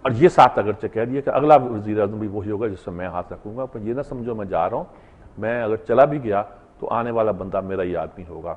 اور یہ ساتھ اگرچہ کہہ دیا کہ اگلا وزیر اعظم بھی وہی ہوگا جس سے میں ہاتھ رکھوں گا، پر یہ نہ سمجھو میں جا رہا ہوں، میں اگر چلا بھی گیا تو آنے والا بندہ میرا ہی آدمی ہوگا۔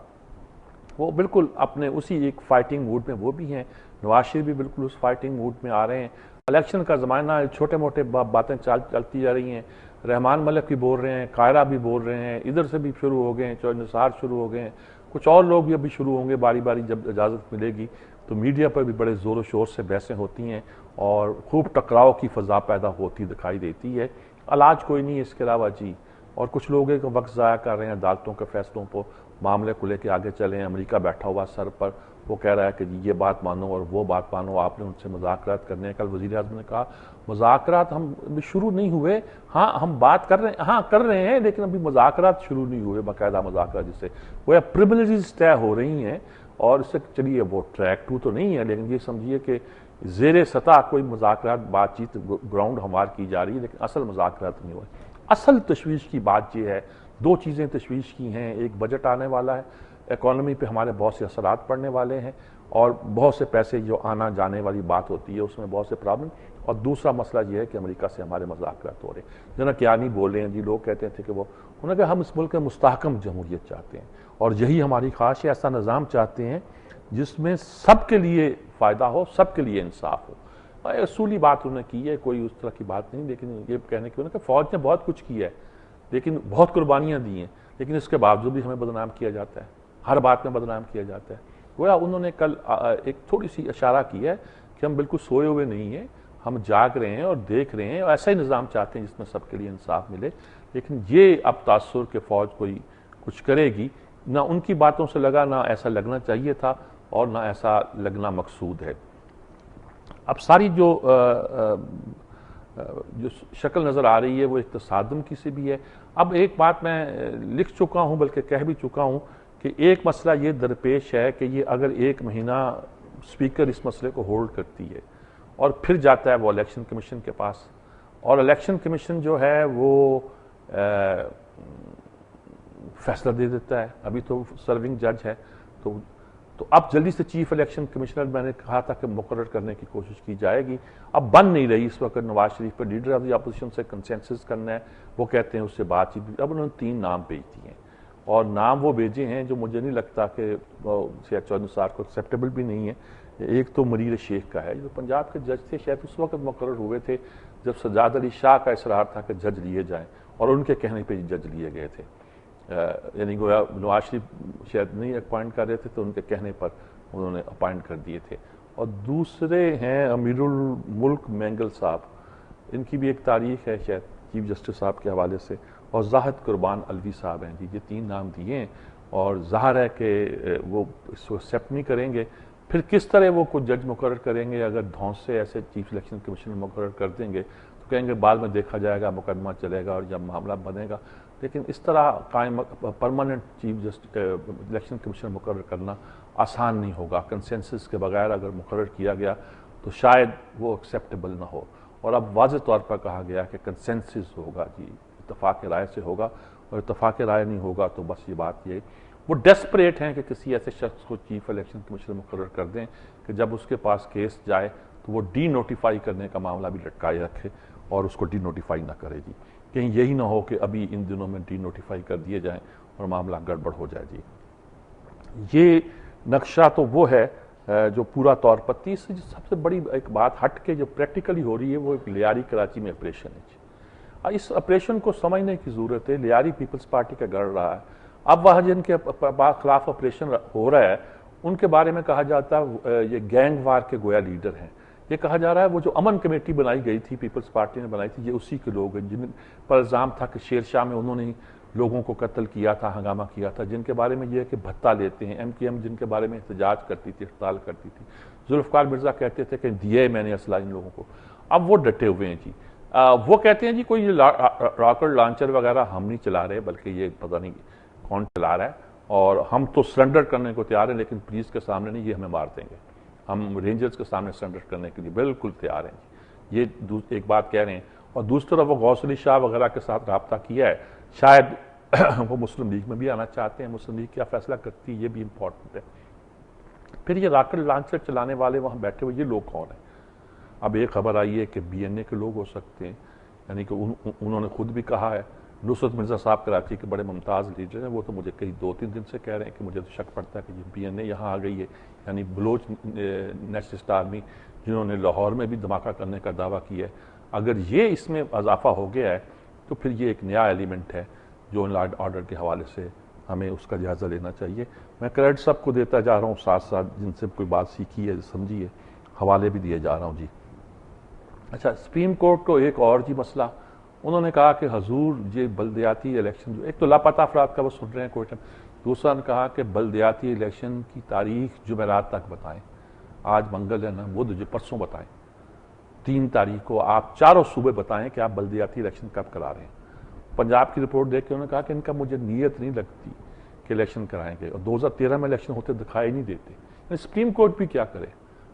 وہ بالکل اپنے اسی ایک فائٹنگ موڈ میں وہ بھی ہیں، نواز شریف بھی بالکل اس فائٹنگ موڈ میں آ رہے ہیں۔ الیکشن کا زمانہ، چھوٹے موٹے باتیں چلتی جا رہی ہیں، رحمان ملک بھی بول رہے ہیں، قاہرہ بھی بول رہے ہیں، ادھر سے بھی شروع ہو گئے ہیں، چودھری نثار شروع ہو گئے ہیں، کچھ اور لوگ بھی ابھی شروع ہوں گے باری باری جب اجازت ملے گی۔ تو میڈیا پر بھی بڑے زور و شور سے بحثیں ہوتی ہیں اور خوب ٹکراؤ کی فضا پیدا ہوتی دکھائی دیتی ہے۔ علاج کوئی نہیں ہے اس کے علاوہ جی، اور کچھ لوگ ایک وقت ضائع کر رہے ہیں عدالتوں کے فیصلوں پر، معاملے کو لے کے آگے چلیں۔ امریکہ بیٹھا ہوا سر پر، وہ کہہ رہا ہے کہ یہ بات مانو اور وہ بات مانو، آپ نے ان سے مذاکرات کرنے۔ کل وزیر اعظم نے کہا مذاکرات ہم شروع نہیں ہوئے، ہاں ہم بات کر رہے ہیں، ہاں کر رہے ہیں، لیکن ابھی مذاکرات شروع نہیں ہوئے، باقاعدہ مذاکرات جس سے وہ پریویلیجز طے ہو رہی ہیں۔ اور اس سے چلیے وہ ٹریک 2 تو نہیں ہے، لیکن یہ سمجھیے کہ زیر سطح کوئی مذاکرات بات چیت گراؤنڈ ہموار کی جا رہی ہے، لیکن اصل مذاکرات نہیں ہوئے۔ اصل تشویش کی بات یہ ہے، دو چیزیں تشویش کی ہیں، ایک بجٹ آنے والا ہے، اکانومی پہ ہمارے بہت سے اثرات پڑنے والے ہیں، اور بہت سے پیسے جو آنا جانے والی بات ہوتی ہے اس میں بہت سے پرابلم، اور دوسرا مسئلہ یہ ہے کہ امریکہ سے ہمارے مذاکرات ہو رہے ہیں۔ جناب کیا نہیں بول رہے ہیں جی، لوگ کہتے تھے کہ انہوں نے کہا ہم اس ملک میں مستحکم جمہوریت چاہتے ہیں، اور یہی ہماری خواہش ہے، ایسا نظام چاہتے ہیں جس میں سب کے لیے فائدہ ہو، سب کے لیے انصاف ہو۔ اصولی بات انہوں نے کی ہے، کوئی اس طرح کی بات نہیں، لیکن یہ کہنے کی کہ فوج نے بہت کچھ کیا ہے، لیکن بہت قربانیاں دی ہیں، لیکن اس کے باوجود بھی ہمیں بدنام کیا جاتا ہے، ہر بات میں بدنام کیا جاتا ہے۔ گویا انہوں نے کل ایک تھوڑی سی اشارہ کیا ہے کہ ہم بالکل سوئے ہوئے نہیں ہیں، ہم جاگ رہے ہیں اور دیکھ رہے ہیں، اور ایسا ہی نظام چاہتے ہیں جس میں سب کے لیے انصاف ملے۔ لیکن یہ اب تاثر کہ فوج کوئی کچھ کرے گی، نہ ان کی باتوں سے لگا، نہ ایسا لگنا چاہیے تھا، اور نہ ایسا لگنا مقصود ہے۔ اب ساری جو شکل نظر آ رہی ہے وہ ایک تصادم کی سے بھی ہے۔ اب ایک بات میں لکھ چکا ہوں، بلکہ کہہ بھی چکا ہوں، کہ ایک مسئلہ یہ درپیش ہے کہ یہ اگر ایک مہینہ اسپیکر اس مسئلے کو ہولڈ کرتی ہے اور پھر جاتا ہے وہ الیکشن کمیشن کے پاس، اور الیکشن کمیشن جو ہے وہ فیصلہ دے دیتا ہے، ابھی تو سرونگ جج ہے، تو اب جلدی سے چیف الیکشن کمشنر میں نے کہا تھا کہ مقرر کرنے کی کوشش کی جائے گی۔ اب بن نہیں رہی اس وقت نواز شریف پر، لیڈر آف دی اپوزیشن سے کنسنسس کرنا ہے، وہ کہتے ہیں اس سے بات چیت۔ اب انہوں نے 3 نام بھیج دیے ہیں، اور نام وہ بھیجے ہیں جو مجھے نہیں لگتا کہ سید چودھری نثار کو ایکسیپٹیبل بھی نہیں ہے۔ ایک تو منیر شیخ کا ہے جو پنجاب کے جج تھے، شاید اس وقت مقرر ہوئے تھے جب سجاد علی شاہ کا اصرار تھا کہ جج لیے جائیں، اور ان کے کہنے پہ جج لیے گئے تھے۔ یعنی گویا نواز شریف شاید نہیں اپوائنٹ کر رہے تھے تو ان کے کہنے پر انہوں نے اپوائنٹ کر دیے تھے۔ اور دوسرے ہیں امیر الملک مینگل صاحب، ان کی بھی ایک تاریخ ہے شاید چیف جسٹس صاحب کے حوالے سے، اور زاہد قربان الوی صاحب ہیں جی، یہ 3 نام دیے ہیں، اور ظاہر ہے کہ وہ اس کو ایکسیپٹ نہیں کریں گے۔ پھر کس طرح وہ کوئی جج مقرر کریں گے؟ اگر دھونس سے ایسے چیف الیکشن کمیشن مقرر کر دیں گے تو کہیں گے بعد میں دیکھا جائے گا، مقدمہ چلے گا اور جب معاملہ بنے گا۔ لیکن اس طرح قائم پرماننٹ چیف الیکشن کمیشن مقرر کرنا آسان نہیں ہوگا، کنسنسس کے بغیر اگر مقرر کیا گیا تو شاید وہ ایکسیپٹیبل نہ ہو۔ اور اب واضح طور پر کہا گیا کہ کنسنسس ہوگا جی، اتفاق رائے سے ہوگا، اور اتفاق رائے نہیں ہوگا تو بس یہ بات یہ وہ ڈیسپریٹ ہیں کہ کسی ایسے شخص کو چیف الیکشن کمیشن مقرر کر دیں کہ جب اس کے پاس کیس جائے تو وہ ڈی نوٹیفائی کرنے کا معاملہ بھی لٹکائے رکھے اور اس کو ڈی نوٹیفائی نہ کرے جی، کہیں یہی نہ ہو کہ ابھی ان دنوں میں ڈی نوٹیفائی کر دیے جائیں اور معاملہ گڑبڑ ہو جائے جی۔ یہ نقشہ تو وہ ہے جو پورا طور پر تیسری سب سے بڑی ایک بات ہٹ کے جو پریکٹیکلی ہو رہی ہے وہ ایک لیاری کراچی میں آپریشن ہے جی۔ اس آپریشن کو سمجھنے کی ضرورت ہے۔ لیاری پیپلز پارٹی کا گڑھ رہا ہے، اب وہاں جن کے خلاف آپریشن ہو رہا ہے ان کے بارے میں کہا جاتا ہے یہ گینگ وار کے گویا لیڈر ہیں۔ یہ کہا جا رہا ہے وہ جو امن کمیٹی بنائی گئی تھی، پیپلز پارٹی نے بنائی تھی، یہ اسی کے لوگ ہیں جن پر الزام تھا کہ شیر شاہ میں انہوں نے لوگوں کو قتل کیا تھا، ہنگامہ کیا تھا، جن کے بارے میں یہ ہے کہ بھتہ لیتے ہیں۔ ایم کیو ایم جن کے بارے میں احتجاج کرتی تھی، ہڑتال کرتی تھی۔ ذوالفقار مرزا کہتے تھے کہ دیے میں نے اسلحہ ان لوگوں کو۔ اب وہ ڈٹے ہوئے ہیں جی، وہ کہتے ہیں جی کوئی راکٹ لانچر وغیرہ ہم نہیں چلا رہے، بلکہ یہ پتہ نہیں کون چلا رہا ہے، اور ہم تو سرنڈر کرنے کو تیار ہیں، لیکن پولیس کے سامنے نہیں، یہ ہمیں مار دیں گے، ہم رینجرز کے سامنے سرنڈر کرنے کے لیے بالکل تیار ہیں جی۔ یہ ایک بات کہہ رہے ہیں، اور دوسری طرف وہ غوث علی شاہ وغیرہ کے ساتھ رابطہ کیا ہے، شاید وہ مسلم لیگ میں بھی آنا چاہتے ہیں، مسلم لیگ کیا فیصلہ کرتی ہے یہ بھی امپورٹنٹ ہے۔ پھر یہ راکٹ لانچر چلانے والے وہاں بیٹھے ہوئے یہ لوگ کون ہیں؟ اب ایک خبر آئی ہے کہ بی این اے کے لوگ ہو سکتے ہیں، یعنی کہ انہوں نے خود بھی کہا ہے. نصرت مرزا صاحب کراچی کے بڑے ممتاز لیڈر ہیں، وہ تو مجھے کئی 2-3 دن سے کہہ رہے ہیں کہ مجھے تو شک پڑتا ہے کہ یہ بی این اے یہاں آ گئی ہے، یعنی بلوچ نیشنلسٹ آرمی جنہوں نے لاہور میں بھی دھماکہ کرنے کا دعویٰ کیا ہے. اگر یہ اس میں اضافہ ہو گیا ہے تو پھر یہ ایک نیا ایلیمنٹ ہے جو لا اینڈ آرڈر کے حوالے سے ہمیں اس کا جائزہ لینا چاہیے. میں کریڈٹ سب کو دیتا جا رہا ہوں، ساتھ ساتھ جن سے کوئی بات سیکھی ہے سمجھی ہے حوالے بھی دیے جا رہا ہوں جی. اچھا، سپریم کورٹ کو ایک اور جی مسئلہ، انہوں نے کہا کہ حضور یہ بلدیاتی الیکشن جو ایک تو لاپتہ افراد کا وہ سن رہے ہیں کوئی ٹائم، دوسرا نے کہا کہ بلدیاتی الیکشن کی تاریخ جمعرات تک بتائیں. آج منگل ہے نا، بدھ جو پرسوں بتائیں، 3 تاریخ کو آپ چاروں صوبے بتائیں کہ آپ بلدیاتی الیکشن کب کرا رہے ہیں. پنجاب کی رپورٹ دیکھ کے انہوں نے کہا کہ ان کا مجھے نیت نہیں لگتی کہ الیکشن کرائیں گے، اور 2013 میں الیکشن ہوتے دکھائی نہیں دیتے. سپریم کورٹ بھی کیا کرے،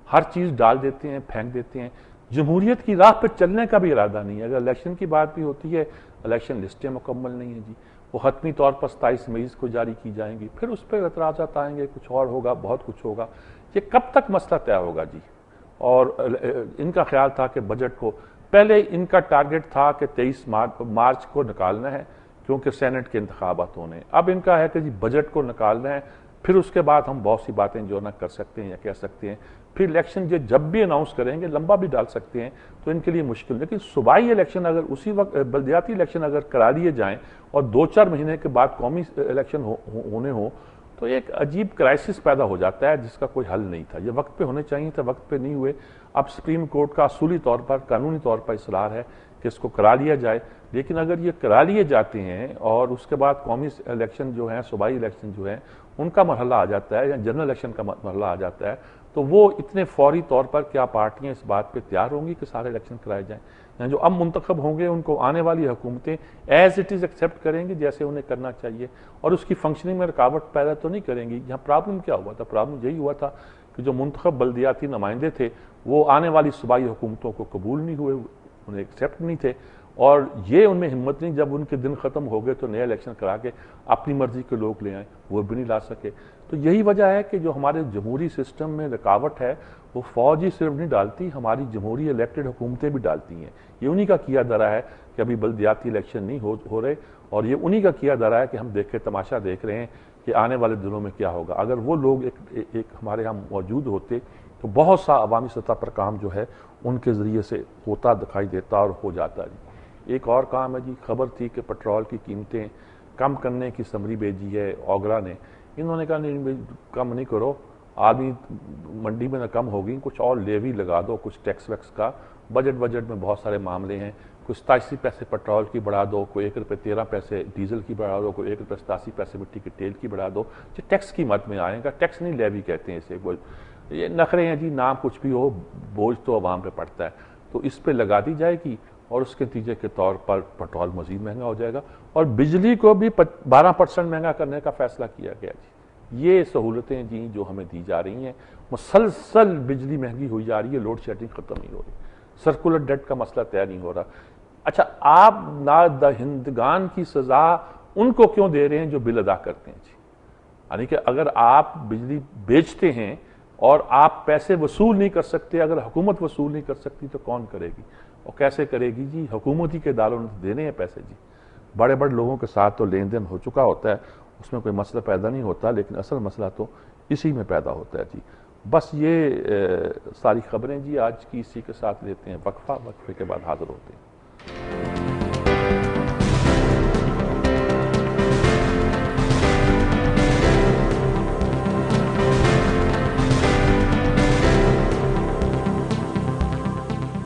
ہر چیز ڈال دیتے ہیں، پھینک دیتے ہیں. جمہوریت کی راہ پہ چلنے کا بھی ارادہ نہیں ہے. اگر الیکشن کی بات بھی ہوتی ہے، الیکشن لسٹیں مکمل نہیں ہیں جی، وہ حتمی طور پر 27 مئی کو جاری کی جائیں گی، پھر اس پہ اعتراضات آئیں گے، کچھ اور ہوگا، بہت کچھ ہوگا. یہ کب تک مسئلہ طے ہوگا جی؟ اور ان کا خیال تھا کہ بجٹ کو پہلے ان کا ٹارگٹ تھا کہ 23 مارچ کو نکالنا ہے کیونکہ سینٹ کے انتخابات ہونے. اب ان کا ہے کہ جی بجٹ کو نکالنا ہے، پھر اس کے بعد ہم بہت سی باتیں جو نہ کر سکتے ہیں یا کہہ سکتے ہیں. پھر الیکشن جب بھی اناؤنس کریں گے لمبا بھی ڈال سکتے ہیں تو ان کے لیے مشکل. لیکن صوبائی الیکشن اگر اسی وقت بلدیاتی الیکشن اگر کرا لیے جائیں اور 2-4 مہینے کے بعد قومی الیکشن ہونے ہوں تو ایک عجیب کرائسس پیدا ہو جاتا ہے جس کا کوئی حل نہیں تھا. یہ وقت پہ ہونے چاہیے تھا، وقت پہ نہیں ہوئے. اب سپریم کورٹ کا اصولی طور پر قانونی طور پر اصرار ہے کہ اس کو کرا لیا جائے. لیکن اگر یہ کرا لیے جاتے ہیں اور اس کے بعد قومی الیکشن جو ہیں، صوبائی الیکشن جو ہیں، ان کا مرحلہ آ جاتا ہے یا جنرل الیکشن کا مرحلہ آ جاتا ہے تو وہ اتنے فوری طور پر کیا پارٹیاں اس بات پہ تیار ہوں گی کہ سارے الیکشن کرائے جائیں؟ یعنی جو اب منتخب ہوں گے ان کو آنے والی حکومتیں ایز اٹ از ایکسیپٹ کریں گی جیسے انہیں کرنا چاہیے، اور اس کی فنکشننگ میں رکاوٹ پیدا تو نہیں کریں گی. یہاں پرابلم کیا ہوا تھا؟ پرابلم یہی ہوا تھا کہ جو منتخب بلدیاتی نمائندے تھے وہ آنے والی صوبائی حکومتوں کو قبول نہیں ہوئے، انہیں ایکسیپٹ نہیں تھے، اور یہ ان میں ہمت نہیں، جب ان کے دن ختم ہو گئے تو نئے الیکشن کرا کے اپنی مرضی کے لوگ لے آئیں، وہ بھی نہیں لا سکے. تو یہی وجہ ہے کہ جو ہمارے جمہوری سسٹم میں رکاوٹ ہے وہ فوج ہی صرف نہیں ڈالتی، ہماری جمہوری الیکٹڈ حکومتیں بھی ڈالتی ہیں. یہ انہی کا کیا دھرا ہے کہ ابھی بلدیاتی الیکشن نہیں ہو رہے، اور یہ انہی کا کیا دھرا ہے کہ ہم تماشا دیکھ رہے ہیں کہ آنے والے دنوں میں کیا ہوگا. اگر وہ لوگ ایک ہمارے ہاں موجود ہوتے تو بہت سا عوامی سطح پر کام جو ہے ان کے ذریعے سے ہوتا دکھائی دیتا اور ہو جاتا جی. ایک اور کام ہے جی، خبر تھی کہ پٹرول کی قیمتیں کم کرنے کی سمری بھیجی ہے اوگرا نے. انہوں نے کہا نہیں کم نہیں کرو، آدمی منڈی میں نہ کم ہوگی، کچھ اور لیوی لگا دو، کچھ ٹیکس ویکس کا. بجٹ میں بہت سارے معاملے ہیں، کوئی 87 پیسے پٹرول کی بڑھا دو، کوئی 1 روپے 13 پیسے ڈیزل کی بڑھا دو، کوئی 1 روپے 87 پیسے مٹی کے تیل کی بڑھا دو. یہ ٹیکس کی مد میں آئے گا، ٹیکس نہیں لیوی کہتے ہیں اسے. یہ نخرے ہیں جی، نام کچھ بھی ہو، بوجھ تو عوام پہ پڑتا ہے. تو اس پہ لگا دی جائے گی اور اس کے نتیجے کے طور پر پٹرول مزید مہنگا ہو جائے گا، اور بجلی کو بھی 12% مہنگا کرنے کا فیصلہ کیا گیا جی. یہ سہولتیں جی جو ہمیں دی جا رہی ہیں، مسلسل بجلی مہنگی ہوئی جا رہی ہے، لوڈ شیڈنگ ختم نہیں ہو رہی، سرکولر ڈیٹ کا مسئلہ طے نہیں ہو رہا. اچھا، آپ نادہندگان کی سزا ان کو کیوں دے رہے ہیں جو بل ادا کرتے ہیں جی؟ یعنی کہ اگر آپ بجلی بیچتے ہیں اور آپ پیسے وصول نہیں کر سکتے، اگر حکومت وصول نہیں کر سکتی تو کون کرے گی اور کیسے کرے گی جی؟ حکومتی کے اداروں نے دینے ہیں پیسے جی. بڑے بڑے لوگوں کے ساتھ تو لین دین ہو چکا ہوتا ہے، اس میں کوئی مسئلہ پیدا نہیں ہوتا، لیکن اصل مسئلہ تو اسی میں پیدا ہوتا ہے جی. بس یہ ساری خبریں جی آج کی اسی کے ساتھ لیتے ہیں وقفہ، وقفے کے بعد حاضر ہوتے ہیں.